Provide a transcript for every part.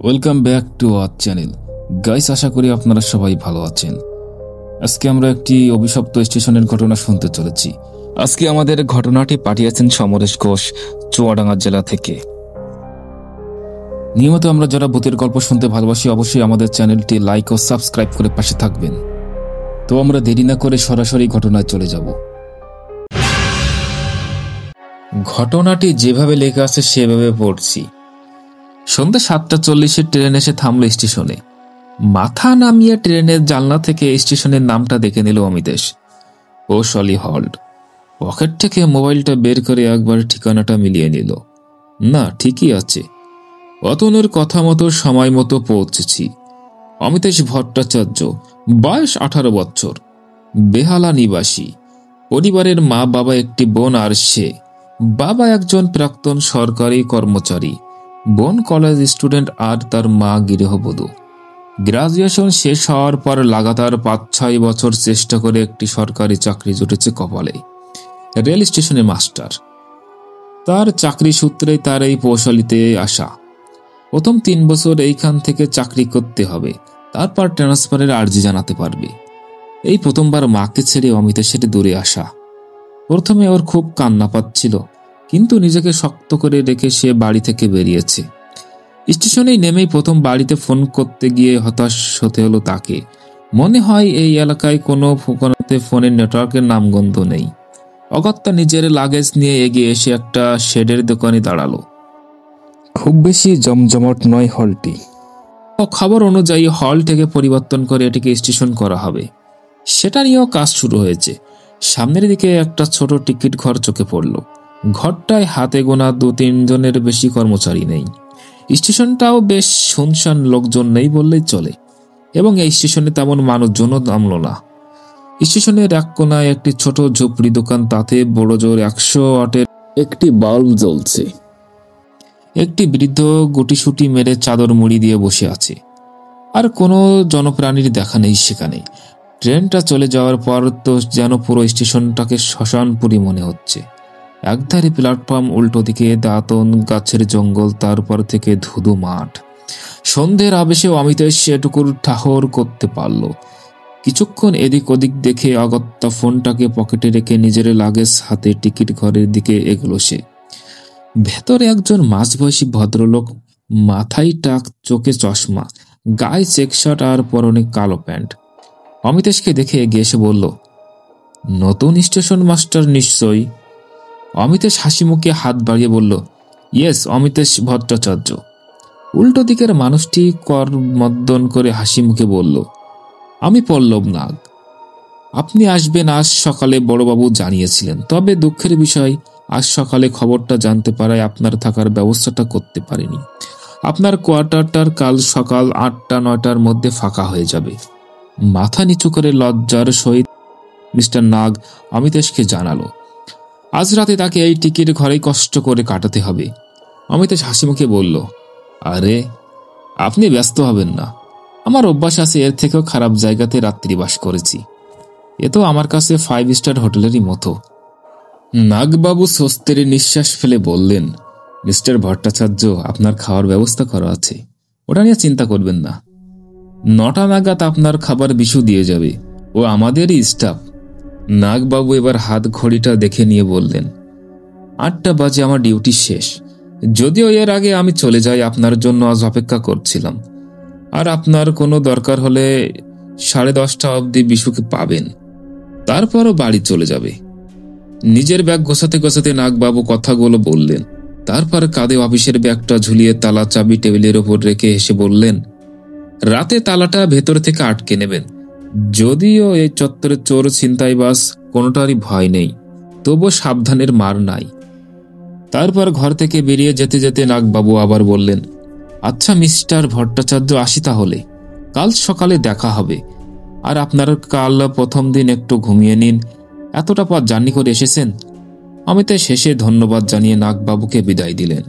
Welcome back to our channel guys. আশা করি আপনারা সবাই ভালো আছেন। আজকে আমরা একটি অভিশপ্ত স্টেশনের ঘটনা শুনতে চলেছি। আজকে আমাদের ঘটনাটি পাঠিয়েছেন সমরেশ ঘোষ, চুয়াডাঙ্গা জেলা থেকে। নিয়মিত আমরা যারা ভূতের গল্প শুনতে ভালোবাসি অবশ্যই আমাদের চ্যানেলটি লাইক ও সাবস্ক্রাইব করে পাশে থাকবেন। তো আমরা দেরি না করে সরাসরি ঘটনায় চলে যাব। ঘটনাটি যেভাবে লেখা আছে সেভাবে পড়ছি। সন্ধ্যা 7:40 ট্রেন এসে থামল স্টেশনে। মাথা নামিয়ে ট্রেনের জানলা থেকে স্টেশনের নামটা দেখে নিল অমিতেশ। কৌশলী হল্ট। পকেট থেকে মোবাইলটা বের করে একবার ঠিকানাটা মিলিয়ে নিল। না, ঠিকই আছে। অতনুর কথা মতো সময় মতো পৌঁছেছি। অমিতেশ ভট্টাচার্য, বয়স 18 বছর, বেহালা নিবাসী। পরিবারের মা বাবা, একটি বোন আর সে। বাবা একজন প্রাক্তন সরকারি কর্মচারী, বোন কলেজ স্টুডেন্ট আর তার মা গৃহবধূ। গ্রাজুয়েশন শেষ হওয়ার পর লাগাতার 5-6 বছর চেষ্টা করে একটি সরকারি চাকরি জুটেছে কপালে, রেল স্টেশনে মাস্টার। তার চাকরি সূত্রেই তার এই পৌশালিতে আসা। প্রথম 3 বছর এইখান থেকে চাকরি করতে হবে, তারপর ট্রান্সফারের আর্জি জানাতে পারবে। এই প্রথমবার মাকে ছেড়ে অমিতেশের দূরে আসা। প্রথমে ওর খুব কান্না পাচ্ছিল, কিন্তু নিজেকে শক্ত করে রেখে সে বাড়ি থেকে বেরিয়েছে। স্টেশনেই নেমেই প্রথম বাড়িতে ফোন করতে গিয়ে হতাশ হতে হলো তাকে। মনে হয় এই এলাকায় কোনো ফোনের নেটওয়ার্কের নামগন্ধ নেই। অগত্যা নিজের লাগেজ নিয়ে এগিয়ে এসে একটা শেডের দোকানে দাঁড়ালো। খুব বেশি জমজমাট নয় হলটি। খবর অনুযায়ী হল থেকে পরিবর্তন করে এটিকে স্টেশন করা হবে, সেটা নিয়েও কাজ শুরু হয়েছে। সামনের দিকে একটা ছোট টিকিট ঘর চোখে পড়ল। ঘরটায় হাতে গোনা 2-3 জনের বেশি কর্মচারী নেই। স্টেশনটাও বেশ শুনশান, লোকজন নেই বললেই চলে, এবং এই স্টেশনে তেমন মানুষজনও নামল না। স্টেশনের এক কোনায় একটি ছোট ঝুপড়ি দোকান, তাতে বড় জোর 100 ওয়াটের একটি বাল্ব জ্বলছে। একটি বৃদ্ধ গুটিসুটি মেরে চাদর মুড়ি দিয়ে বসে আছে, আর কোনো জনপ্রাণীর দেখা নেই সেখানে। ট্রেনটা চলে যাওয়ার পর তো যেন পুরো স্টেশনটাকে শ্মশানপুরী মনে হচ্ছে। একধারে প্ল্যাটফর্ম, উল্টো দিকে দাঁতন গাছের জঙ্গল, তারপর থেকে ধুধু মাঠ। সন্ধ্যের আবেশে অমিতেশ সেটুকুর ঠাহর করতে পারল। কিছুক্ষণ এদিক ওদিক দেখে অগত্যা ফোনটাকে পকেটে রেখে নিজের লাগেজ হাতে টিকিট ঘরের দিকে এগোলো সে। ভেতরে একজন মাঝবয়সী ভদ্রলোক, মাথায় টাক, চোখে চশমা, গায়ে চেক শার্ট আর পরনে কালো প্যান্ট। অমিতেশকে দেখে এগিয়ে এসে বলল, নতুন স্টেশন মাস্টার নিশ্চয়ই? অমিতেশ হাসি মুখে হাত বাড়িয়ে বলল, ইয়েস, অমিতেশ ভট্টাচার্য। উল্টো দিকের মানুষটি করমর্দন করে হাসি মুখে বলল, আমি পল্লব নাগ। আপনি আসবেন আজ সকালে বড়বাবু জানিয়েছিলেন, তবে দুঃখের বিষয় আজ সকালে খবরটা জানতে পারায় আপনার থাকার ব্যবস্থাটা করতে পারিনি। আপনার কোয়ার্টারটার কাল সকাল 8টা-9টার মধ্যে ফাঁকা হয়ে যাবে। মাথা নিচু করে লজ্জার সহিত মিস্টার নাগ অমিতেশকে জানালো, আজ রাতে তাকে এই টিকিট ঘরেই কষ্ট করে কাটাতে হবে। অমিতেশ হাসি মুখে বলল, আরে আপনি ব্যস্ত হবেন না, আমার অভ্যাস আছে, এর থেকেও খারাপ জায়গাতে রাত্রিবাস করেছি। এ তো আমার কাছে 5 স্টার হোটেলেরই মতো। নাগবাবু স্বস্তির নিঃশ্বাস ফেলে বললেন, মিস্টার ভট্টাচার্য, আপনার খাওয়ার ব্যবস্থা করা আছে, ওটা নিয়ে চিন্তা করবেন না। 9টা নাগাদ আপনার খাবার বিশু দিয়ে যাবে, ও আমাদেরই স্টাফ। নাগবাবু এবার হাত ঘড়িটা দেখে নিয়ে বললেন, 8টা বাজে আমার ডিউটি শেষ। যদিও এর আগে আমি চলে যাই, আপনার জন্য আজ অপেক্ষা করছিলাম। আর আপনার কোনো দরকার হলে 10:30 অবধি বিশুকে পাবেন, তারপরও বাড়ি চলে যাবে। নিজের ব্যাগ গোছাতে গোছাতে নাগবাবু কথাগুলো বললেন, তারপর কাঁধে অফিসের ব্যাগটা ঝুলিয়ে তালা চাবি টেবিলের ওপর রেখে হেসে বললেন, রাতে তালাটা ভেতর থেকে আটকে নেবেন। যদিও এই চত্বরে চোর, ছিনতাইবাজ কোনোটারই ভয় নেই, তবু সাবধানের মার নাই। তারপর ঘর থেকে বেরিয়ে যেতে যেতে নাগবাবু আবার বললেন, আচ্ছা মিস্টার ভট্টাচার্য, আসি তাহলে, কাল সকালে দেখা হবে। আর আপনার কাল প্রথম দিন একটু ঘুমিয়ে নিন, এতটা পথ জার্নি করে এসেছেন। অমিতেশ শেষে ধন্যবাদ জানিয়ে নাগবাবুকে বিদায় দিলেন।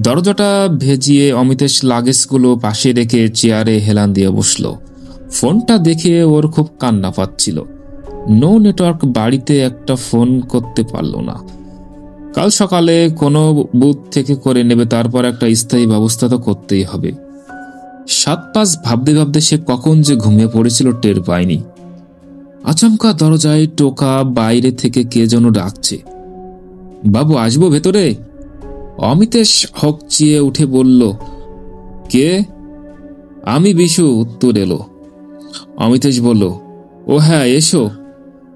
দরজাটা ভেজিয়ে অমিতেশ লাগেজগুলো পাশে রেখে চেয়ারে হেলান দিয়ে বসল। ফোনটা দেখে ওর খুব কান্না পাচ্ছিল। নো নেটওয়ার্ক, বাড়িতে একটা ফোন করতে পারল না। কাল সকালে কোনো বুথ থেকে করে নেবে, তারপর একটা স্থায়ী ব্যবস্থা তো করতেই হবে। 7-5 ভাবতে ভাবতে সে কখন যে ঘুমিয়ে পড়েছিল টের পায়নি। আচমকা দরজায় টোকা, বাইরে থেকে কে যেন ডাকছে। বাবু, আসবো ভেতরে? অমিতেশ হকচিয়ে উঠে বলল, কে? আমি বিশু, উত্তর এলো। অমিতেশ বলল, ও হ্যাঁ, এসো।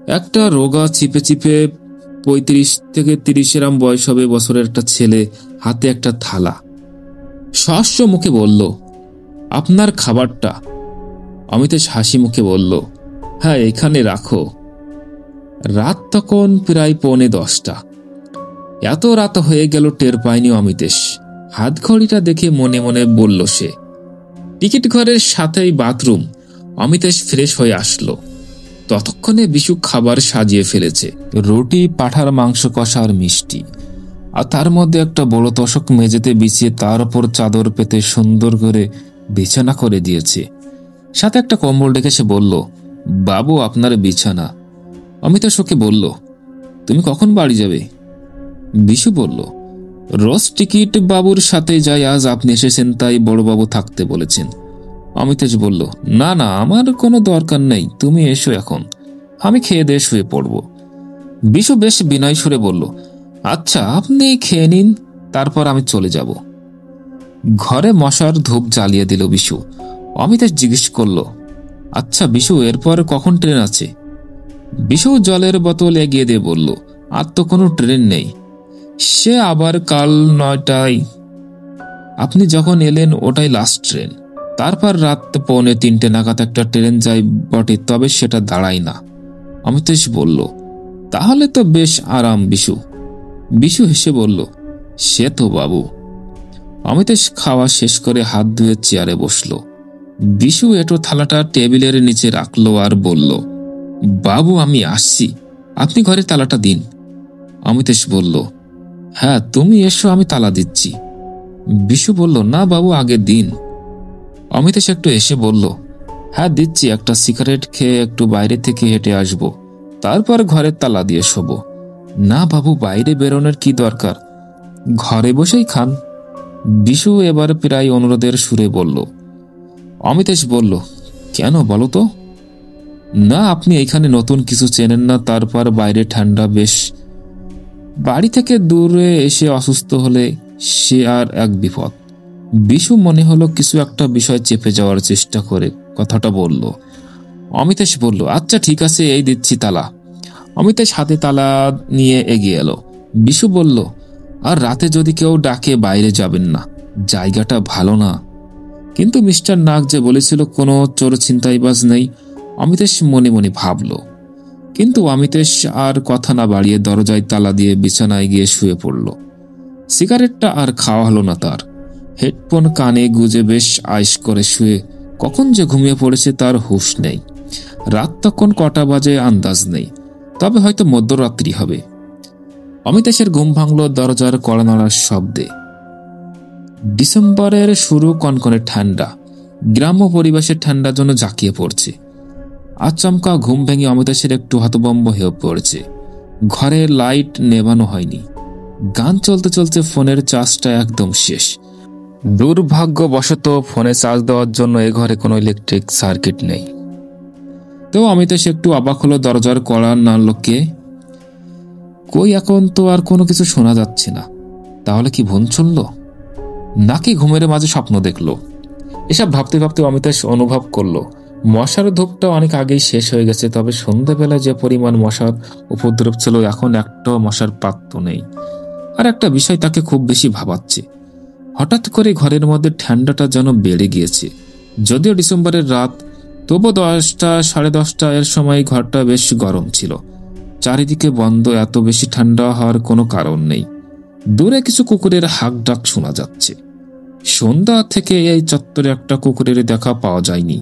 একটা রোগা চিপে চিপে 35 থেকে 30 এরম বয়স হবে বছরের একটা ছেলে, হাতে একটা থালা। সহাস্য মুখে বলল, আপনার খাবারটা। অমিতেশ হাসি মুখে বলল, হ্যাঁ, এখানে রাখো। রাত তখন প্রায় 9:45। এত রাত হয়ে গেল টের পায়নি অমিতেশ। হাত ঘড়িটা দেখে মনে মনে বলল সে। টিকিট ঘরের সাথেই বাথরুম। অমিতেশ ফ্রেশ হয়ে আসলো। ততক্ষণে বিশু খাবার সাজিয়ে ফেলেছে, রুটি, পাঁঠার মাংস কষা আর মিষ্টি। আর তার মধ্যে একটা বড় তোশক মেঝেতে বিছিয়ে তার উপর চাদর পেতে সুন্দর করে বিছানা করে দিয়েছে। সাথে একটা কম্বল ডেকে সে বলল, বাবু, আপনার বিছানা। অমিতেশ ওকে বলল, তুমি কখন বাড়ি যাবে? বিশু বলল, রোজ টিকিট বাবুর সাথে যাই, আজ আপনি এসেছেন তাই বড়বাবু থাকতে বলেছেন। অমিতেশ বলল, না না, আমার কোনো দরকার নেই, তুমি এসো এখন, আমি খেয়ে দিয়ে শুয়ে পড়ব। বিশু বেশ বিনয় সুরে বলল, আচ্ছা, আপনি খেয়ে নিন, তারপর আমি চলে যাব। ঘরে মশার ধূপ জ্বালিয়ে দিল বিশু। অমিতেশ জিজ্ঞেস করল, আচ্ছা বিশু, এরপর কখন ট্রেন আছে? বিশু জলের বোতল এগিয়ে দিয়ে বলল, আর তো কোনো ট্রেন নেই, সে আবার কাল 9টায়। আপনি যখন এলেন ওটাই লাস্ট ট্রেন। তারপর রাত 2:45 নাগাদ একটা ট্রেন যায় বটে, তবে সেটা দাঁড়ায় না। অমিতেশ বলল, তাহলে তো বেশ আরাম বিশু। বিশু হেসে বলল, সে তো বাবু। অমিতেশ খাওয়া শেষ করে হাত ধুয়ে চেয়ারে বসল। বিশু এটো থালাটা টেবিলের নিচে রাখলো আর বলল, বাবু, আমি আসছি, আপনি ঘরে তালাটা দিন। অমিতেশ বলল, হ্যাঁ, তুমি এসো, আমি তালা দিচ্ছি। বিশু বলল, না বাবু, আগে দিন। অমিতেশ একটু এসে বলল, হ্যাঁ দিচ্ছি, একটা সিগারেট খেয়ে একটু বাইরে থেকে হেঁটে আসবো, তারপর ঘরের তালা দিয়ে শোবো। না বাবু, বাইরে বেরোনোর কি দরকার, ঘরে বসেই খান। বিশু এবার প্রায় অনুরোধের সুরে বলল। অমিতেশ বলল, কেন বলো তো? না, আপনি এখানে নতুন কিছু চেনেন না, তারপর বাইরে ঠান্ডা বেশ। বাড়ি থেকে দূরে এসে অসুস্থ হলে সে আর এক বিপদ। বিশু মনে হলো কিছু একটা বিষয় চেপে যাওয়ার চেষ্টা করে কথাটা বলল। অমিতেশ বলল, আচ্ছা ঠিক আছে, এই দিচ্ছি তালা। অমিতেশ হাতে তালা নিয়ে এগিয়ে এলো। বিশু বলল, আর রাতে যদি কেউ ডাকে বাইরে যাবেন না, জায়গাটা ভালো না। কিন্তু মিস্টার নাগ যে বলেছিল কোনো চোর ছিনতাইবাজ নেই। অমিতেশ মনে মনে ভাবল। কিন্তু অমিতেশ আর কথা না বাড়িয়ে দরজায় তালা দিয়ে বিছানায় গিয়ে শুয়ে পড়ল। সিগারেটটা আর খাওয়া হলো না তার। হেডফোন কানে গুজে বেশ আইস করে শুয়ে কখন যে ঘুমিয়ে পড়েছে তার হুঁশ নেই। রাত তখন কটা বাজে আন্দাজ নেই, তবে হয়তো মধ্যরাত্রি হবে। অমিতেশের ঘুম ভাঙল দরজার কড়া নাড়ার শব্দে। ডিসেম্বরের শুরু, কনকনে ঠান্ডা, গ্রাম্য পরিবেশের ঠান্ডা যেন জাঁকিয়ে পড়ছে। আচমকা ঘুম ভেঙে অমিতেশের একটু হতভম্ব হয়ে পড়েছে। ঘরে লাইট নেভানো হয়নি। গান চলতে চলতে ফোনের চার্জটা একদম শেষ। দুর্ভাগ্যবশত ফোনে চার্জ দেওয়ার জন্য এ ঘরে কোনো ইলেকট্রিক সার্কিট নেই। তো অমিতেশ একটু অবাক হলো, দরজার কড়া নাড়ল কে? কই, এখন তো আর কোনো কিছু শোনা যাচ্ছে না। তাহলে কি ভুল শুনল, নাকি ঘুমের মাঝে স্বপ্ন দেখলো? এসব ভাবতে ভাবতে অমিতেশ অনুভব করলো মশার ধূপটা অনেক আগেই শেষ হয়ে গেছে। তবে সন্ধ্যাবেলায় যে পরিমাণ মশার উপদ্রব ছিল, এখন একটা মশার পাত্র নেই। আর একটা বিষয় তাকে খুব বেশি ভাবাচ্ছে। হঠাৎ করে ঘরের মধ্যে ঠান্ডাটা যেন বেড়ে গিয়েছে। যদিও ডিসেম্বরের রাত, তবু 10টা, 10:30 এর সময় ঘরটা বেশ গরম ছিল। চারিদিকে বন্ধ, এত বেশি ঠান্ডা হওয়ার কোনো কারণ নেই। দূরে কিছু কুকুরের হাঁক ডাক শোনা যাচ্ছে। সন্ধ্যা থেকে এই চত্বরে একটা কুকুরের দেখা পাওয়া যায়নি।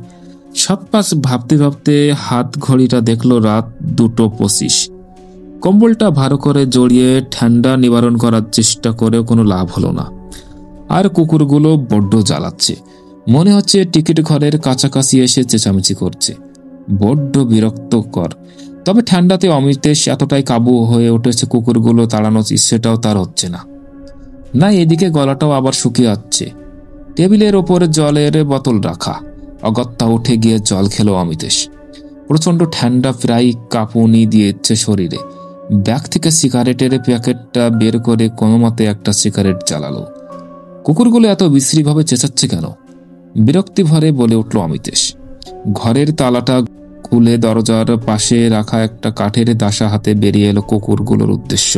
সব পাশ ভাবতে ভাবতে হাত ঘড়িটা দেখলো রাত 2:25। কম্বলটা ভালো করে জড়িয়ে ঠান্ডা নিবারণ করার চেষ্টা করেও কোনো লাভ হলো না। আর কুকুরগুলো বড্ড জ্বালাচ্ছে। মনে হচ্ছে টিকিট ঘরের কাছাকাছি এসে চেঁচামেচি করছে। বড্ড বিরক্তকর। তবে ঠান্ডাতে অমিতেশ এতটাই কাবু হয়ে উঠেছে, কুকুরগুলো তাড়ানোর ইচ্ছেটাও তার হচ্ছে না। না, এদিকে গলাটাও আবার শুকিয়ে যাচ্ছে। টেবিলের ওপর জলের বোতল রাখা। অগত্যা উঠে গিয়ে জল খেলো অমিতেশ। প্রচন্ড ঠান্ডা, প্রায় কাঁপুনি দিয়েছে শরীরে। ব্যাগ থেকে সিগারেটের প্যাকেটটা বের করে কোনো মতে একটা সিগারেট জ্বালালো। কুকুরগুলো এত বিশ্রীভাবে চেঁচাচ্ছে কেন? বিরক্তি ভরে বলে উঠল অমিতেশ। ঘরের তালাটা খুলে দরজার পাশে রাখা একটা কাঠের দাসা হাতে বেরিয়ে এলো কুকুরগুলোর উদ্দেশ্য।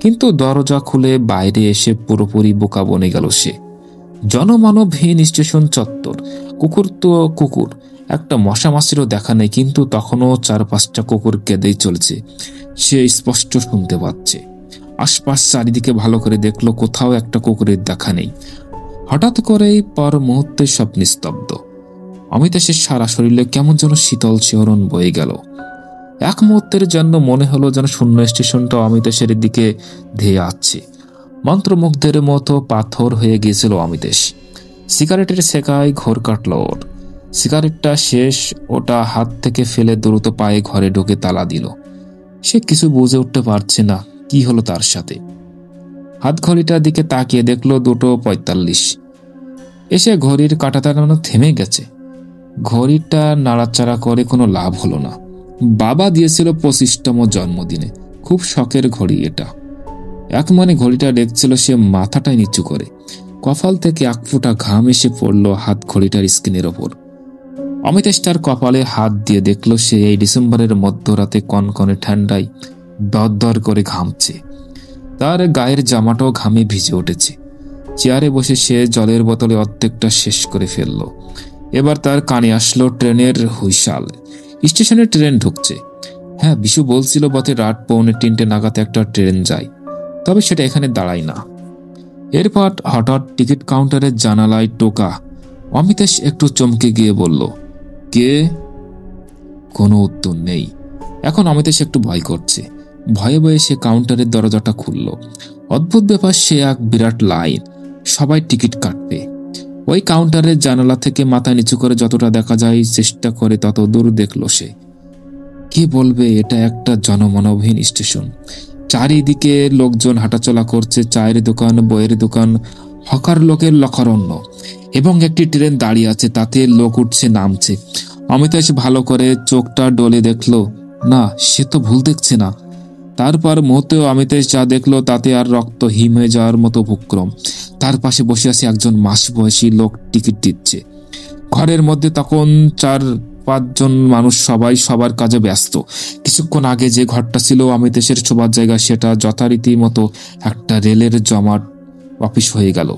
কিন্তু দরজা খুলে বাইরে এসে পুরোপুরি বোকা বনে গেল সে। জনমানবহীন স্টেশন চত্বর। কুকুর তো কুকুর, একটা মশা মাছিরও দেখা নেই, কিন্তু তখনও 4-5টা কুকুর কেঁদেই চলছে। সে স্পষ্ট শুনতে পাচ্ছে। আশপাশ চারিদিকে ভালো করে দেখলো, কোথাও একটা কুকুরের দেখা নেই। হঠাৎ করেই পর মুহূর্তে সব নিস্তব্ধ। অমিতেশের সারা শরীরে কেমন যেন শীতল শিহরণ বয়ে গেল। এক মুহূর্তের জন্য মনে হলো যেন শূন্য স্টেশনটা অমিতেশের দিকে ধেয়ে আসছে। মন্ত্রমুগ্ধের মতো পাথর হয়ে গিয়েছিল অমিতেশ। সিগারেটের সেকায় ঘোর কাটল ওর। সিগারেটটা শেষ, ওটা হাত থেকে ফেলে দ্রুত পায়ে ঘরে ঢুকে তালা দিল। সে কিছু বুঝে উঠতে পারছে না কি হলো তার সাথে। হাত ঘড়িটার দিকে তাকিয়ে দেখলো 2:45। এসে ঘড়ির কাঁটাটা থেমে গেছে। ঘড়িটা নাড়াচাড়া করে কোনো লাভ হলো না। বাবা দিয়েছিল 25তম জন্মদিনে। খুব শখের ঘড়ি এটা। এক মনে ঘড়িটা দেখছিল সে, মাথাটাই নিচু করে। কপাল থেকে এক ফোঁটা ঘাম এসে পড়ল হাত ঘড়িটার স্ক্রিনের ওপর। অমিতেশ তার কপালে হাত দিয়ে দেখল সে এই ডিসেম্বরের মধ্যরাতে কনকনে ঠান্ডায় দরদর করে ঘামছে। তার গায়ের জামাটাও ঘামে ভিজে উঠেছে। চেয়ারে বসে সে জলের বোতলে অর্ধেকটা শেষ করে ফেলল। এবার তার কানে আসলো ট্রেনের হুইসাল। স্টেশনে ট্রেন ঢুকছে। হ্যাঁ, বিশু বলছিল বটে রাত 2:45 নাগাদ একটা ট্রেন যায়, তবে সেটা এখানে দাঁড়ায় না। এরপর হঠাৎ টিকিট কাউন্টারের জানালায় টোকা। অমিতেশ একটু চমকে গিয়ে বলল, কে? কোনো উত্তর নেই। এখন অমিতেশ একটু ভয় করছে। ভয়ে ভয়ে সে কাউন্টারের দরজাটা খুলল। অদ্ভুত ব্যাপার, সে এক বিরাট লাইন, সবাই টিকিট কাটবে। ওই কাউন্টারের জানালা থেকে মাথা নিচু করে যতটা দেখা যায় চেষ্টা করে তত দূর দেখল সে। কে বলবে এটা একটা জনমানবহীন স্টেশন। চারিদিকে লোকজন হাঁটাচলা করছে, চায়ের দোকান, বইয়ের দোকান, হকার লোকের লক্ষারণ্য। এবং একটি ট্রেন দাঁড়িয়ে আছে, তাতে লোক উঠছে নামছে। অমিতেশ ভালো করে চোখটা ডলে দেখলো, না, সে তো ভুল দেখছে না। তারপর মুহূর্তেও অমিতেশ যা দেখলো তাতে আর রক্ত হিম হয়ে যাওয়ার মতো উপক্রম। তার পাশে বসে আছে একজন মাঝবয়সী লোক, টিকিট দিচ্ছে। ঘরের মধ্যে তখন 4-5 জন মানুষ, সবাই সবার কাজে ব্যস্ত। কিছুক্ষণ আগে যে ঘরটা ছিল অমিতেশের শোবার জায়গা, সেটা যথারীতি মতো একটা রেলের জমাট অফিস হয়ে গেল।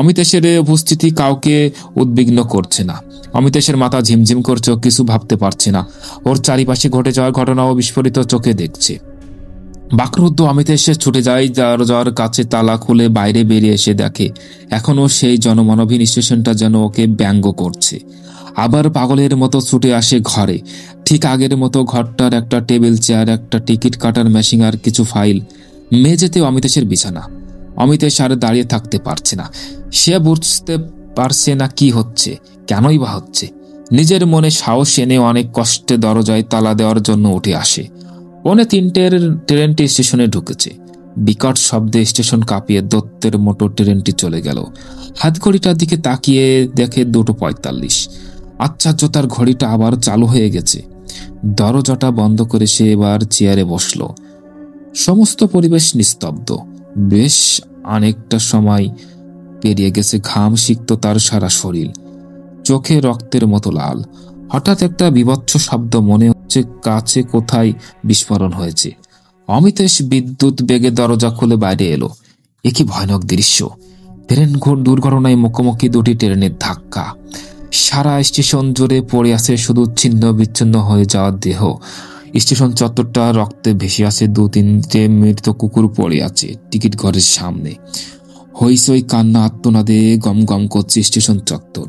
অমিতেশের উপস্থিতি কাউকে উদ্বিগ্ন করছে না। অমিতেশের মাথা ঝিমঝিম করছে, কিছু ভাবতে পারছে না। ওর চারিপাশে ঘটে যাওয়ার ঘটনাও বিস্ফোরিত চোখে দেখছে। বাকরুদ্ধ অমিতেশ ছুটে যায় দরজার কাছে, তালা খুলে বাইরে বেরিয়ে এসে দেখে এখনো সেই জনমানবহীন স্টেশনটা যেন ওকে ব্যঙ্গ করছে। আবার পাগলের মতো ছুটে আসে ঘরে। ঠিক আগের মতো ঘরটার একটা টেবিল, চেয়ার, একটা টিকিট কাটার মেশিন আর কিছু ফাইল। মেঝেতে অমিতেশের বিছানা। অমিতেশ আর দাঁড়িয়ে থাকতে পারছে না। সে বুঝতে পারছে না কি হচ্ছে, কেনই বা হচ্ছে। নিজের মনে সাহস এনে অনেক কষ্টে দরজায় তালা দেওয়ার জন্য উঠে আসে। 2:45 ট্রেনটি স্টেশনে ঢুকেছে। বিকট শব্দে স্টেশন কাঁপিয়ে দত্তের মতো ট্রেনটি চলে গেল। হাত ঘড়িটার দিকে তাকিয়ে দেখে 2:45। আশ্চর্য, তার ঘড়িটা আবার চালু হয়ে গেছে। দরজাটা বন্ধ করে সে এবার চেয়ারে বসল। সমস্ত পরিবেশ নিস্তব্ধ। বেশ অনেকটা সময় পেরিয়ে গেছে। ঘাম সিক্ত তার সারা শরীর, চোখে রক্তের মতো লাল। হঠাৎ একটা বীভৎস শব্দ, মনে হচ্ছে কাছে কোথায় বিস্ফোরণ হয়েছে। অমিতেশ বিদ্যুৎ বেগে দরজা খুলে বাইরে এলো। এ কি ভয়ানক দৃশ্য! ট্রেন দুর্ঘটনায় মুখোমুখি দুটি ট্রেনের ধাক্কা। সারা স্টেশন জুড়ে পড়ে আছে শুধু ছিন্ন বিচ্ছিন্ন হয়ে যাওয়ার দেহ। স্টেশন চত্বরটা রক্তে ভেসে আছে। 2-3টে মৃত কুকুর পড়ে আছে টিকিট ঘরের সামনে। হইচই, কান্না, আত্মনাদে গম গম করছে স্টেশন চত্বর।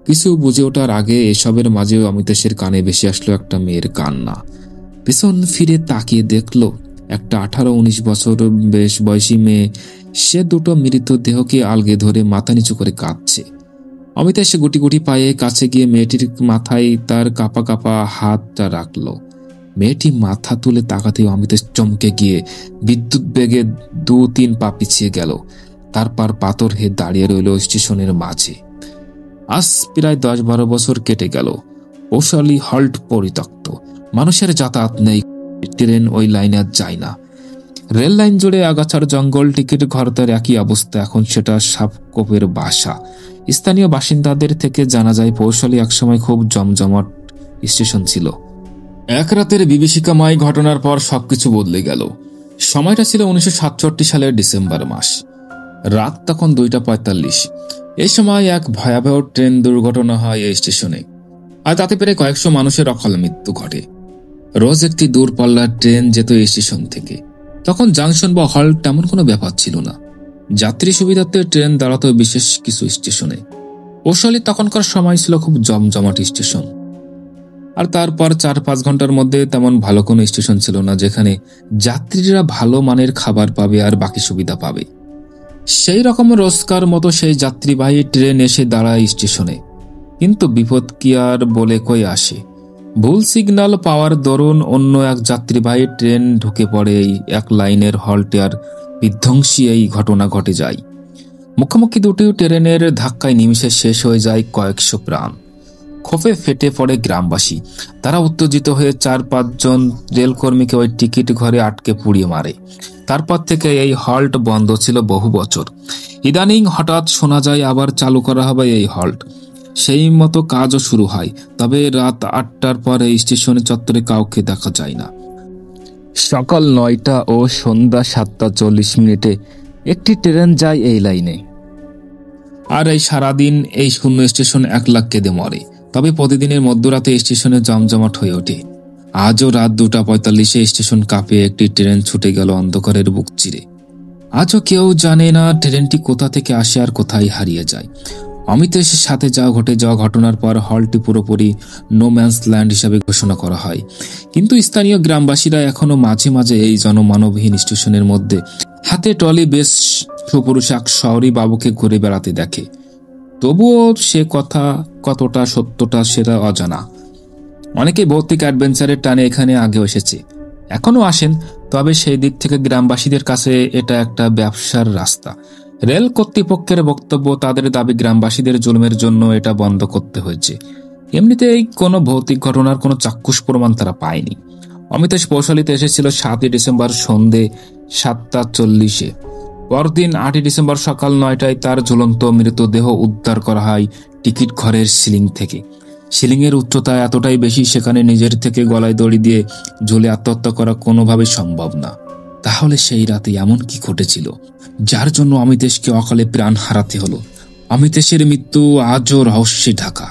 কিছু বুঝে ওঠার আগে এসবের মাঝে অমিতেশের কানে ভেসে আসলো একটা মেয়ের কান্না। পেছন ফিরে তাকিয়ে দেখলো একটা 18-19 বছর বেশ বয়সী মেয়ে। সে দুটো মৃত দেহকে আলগে ধরে মাথা নিচু করে কাঁদছে। অমিতেশ গুটি গুটি পায়ে কাছে গিয়ে মেয়েটির মাথায় তার কাঁপা কাঁপা হাতটা রাখলো। মেয়েটি মাথা তুলে তাকাতে অমিতেশ চমকে গিয়ে বিদ্যুৎ বেগে 2-3 পা পিছিয়ে গেল। তারপর পাথর হয়ে দাঁড়িয়ে রইল স্টেশনের মাঝে। আজ প্রায় 10-12 বছর কেটে গেল। পৌশালী হল্ট পরিত্যক্ত, মানুষের যাতায়াত নেই, ট্রেন ওই লাইনে আর যায় না। রেল লাইন জুড়ে আগাছার জঙ্গল, টিকিট ঘরদের একই অবস্থা। এখন সেটা সাপকোপের বাসা। স্থানীয় বাসিন্দাদের থেকে জানা যায় পৌশালী একসময় খুব জমজমাট স্টেশন ছিল। এক রাতের বিভীষিকাময় ঘটনার পর সবকিছু বদলে গেল। সময়টা ছিল 1967 সালের ডিসেম্বর মাস। রাত তখন 2:45। এই সময় এক ভয়াবহ ট্রেন দুর্ঘটনা হয় এই স্টেশনে, আর তাতে প্রায় কয়েকশো মানুষের অকাল মৃত্যু ঘটে। রোজ একটি দূরপাল্লার ট্রেন যেত এই স্টেশন থেকে। তখন জাংশন বা হল্ট তেমন কোনো ব্যাপার ছিল না। যাত্রী সুবিধার্থে ট্রেন দাঁড়াতো বিশেষ কিছু স্টেশনে। পৌশালী তখনকার সময় ছিল খুব জমজমাট স্টেশন। আর তারপর 4-5 ঘন্টার মধ্যে তেমন ভালো কোনো স্টেশন ছিল না যেখানে যাত্রীরা ভালো মানের খাবার পাবে আর বাকি সুবিধা পাবে। সেই রকম রোজকার মতো সেই যাত্রীবাহী ট্রেন এসে দাঁড়ায় স্টেশনে। কিন্তু বিপদ কি আর বলে কই আসে। ভুল সিগন্যাল পাওয়ার দরুন অন্য এক যাত্রীবাহী ট্রেন ঢুকে পড়ে এই এক লাইনের হল্টে, আর বিধ্বংসী এই ঘটনা ঘটে যায়। মুখোমুখি দুটি ট্রেনের ধাক্কায় নিমিষে শেষ হয়ে যায় কয়েকশো প্রাণ। ক্ষোভে ফেটে পড়ে গ্রামবাসী। তারা উত্তেজিত হয়ে 4-5 জন রেলকর্মীকে ওই টিকিট ঘরে আটকে পুড়িয়ে মারে। তারপর থেকে এই হল্ট বন্ধ ছিল বহু বছর। ইদানিং হঠাৎ শোনা যায় আবার চালু করা হবে এই হল্ট। সেই মতো কাজও শুরু হয়, তবে রাত 8টার পর এই স্টেশনে চত্বরে কাউকে দেখা যায় না। সকাল 9টা ও সন্ধ্যা 7:40 একটি ট্রেন যায় এই লাইনে। আর এই সারাদিন এই শূন্য স্টেশন 1 লাখ কেঁদে মরে। তবে প্রতিদিনের মধ্যরাতে স্টেশনে জমজমাট হয়ে ওঠে। আজও রাত 2:45 স্টেশন কাঁপে একটি ট্রেন ছুটে গেল অন্ধকারের বুক চিরে। আজও কেউ জানে না ট্রেনটি কোথা থেকে আসে আর কোথায় হারিয়ে যায়। অমিতের সাথে যা ঘটে যাওয়া ঘটনার পর হলটি পুরোপুরি নো ম্যানস ল্যান্ড হিসাবে ঘোষণা করা হয়। কিন্তু স্থানীয় গ্রামবাসীরা এখনো মাঝে মাঝে এই জনমানবহীন স্টেশনের মধ্যে হাতে ট্রলি বেশ সুপুরুষ এক শহরী বাবুকে ঘুরে বেড়াতে দেখে। তবুও সে কথা কতটা সত্যটা সেটা অজানা। অনেকে ভৌতিক অ্যাডভেঞ্চারের টানে এখানে আগেও এসেছে, এখনো আসেন। তবে সেই দিক থেকে গ্রামবাসীদের কাছে এটা একটা ব্যবসার রাস্তা। রেল কর্তৃপক্ষের বক্তব্য, তাদের দাবি গ্রামবাসীদের জুলুমের জন্য এটা বন্ধ করতে হয়েছে। এমনিতেই কোনো ভৌতিক ঘটনার কোনো চাক্ষুষ প্রমাণ তারা পায়নি। অমিতেশ পৌশালীতে এসেছিল 7ই ডিসেম্বর সন্ধে 7:40। পরদিন 8ই ডিসেম্বর সকাল 9টায় তার ঝুলন্ত মৃতদেহ উদ্ধার করা হয় টিকিট ঘরের সিলিং থেকে। সিলিংয়ের উচ্চতা এতটাই বেশি, সেখানে নিজের থেকে গলায় দড়ি দিয়ে ঝুলে আত্মহত্যা করা কোনোভাবে সম্ভব না। তাহলে সেই রাতে এমন কি ঘটেছিল যার জন্য অমিতেশকে অকালে প্রাণ হারাতে হলো? অমিতেশের মৃত্যু আজও রহস্যে ঢাকা।